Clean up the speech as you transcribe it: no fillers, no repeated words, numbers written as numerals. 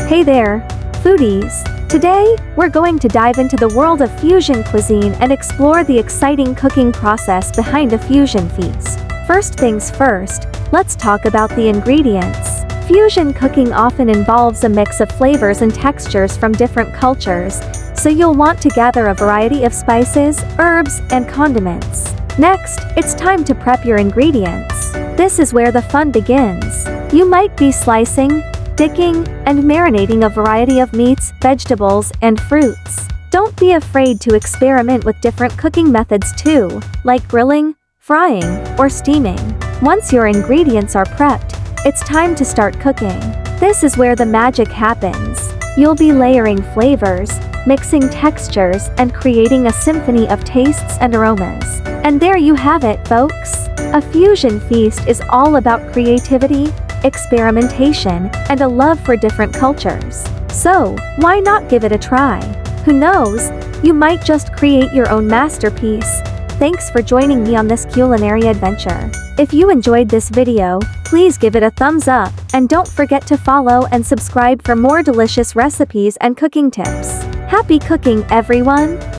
Hey there, foodies! Today, we're going to dive into the world of fusion cuisine and explore the exciting cooking process behind a fusion feast. First things first, let's talk about the ingredients. Fusion cooking often involves a mix of flavors and textures from different cultures, so you'll want to gather a variety of spices, herbs, and condiments. Next, it's time to prep your ingredients. This is where the fun begins. You might be slicing, dicking, and marinating a variety of meats, vegetables, and fruits. Don't be afraid to experiment with different cooking methods too, like grilling, frying, or steaming. Once your ingredients are prepped, it's time to start cooking. This is where the magic happens. You'll be layering flavors, mixing textures, and creating a symphony of tastes and aromas. And there you have it, folks. A fusion feast is all about creativity, experimentation, and a love for different cultures. So, why not give it a try? Who knows, you might just create your own masterpiece. Thanks for joining me on this culinary adventure. If you enjoyed this video, please give it a thumbs up, and don't forget to follow and subscribe for more delicious recipes and cooking tips. Happy cooking, everyone!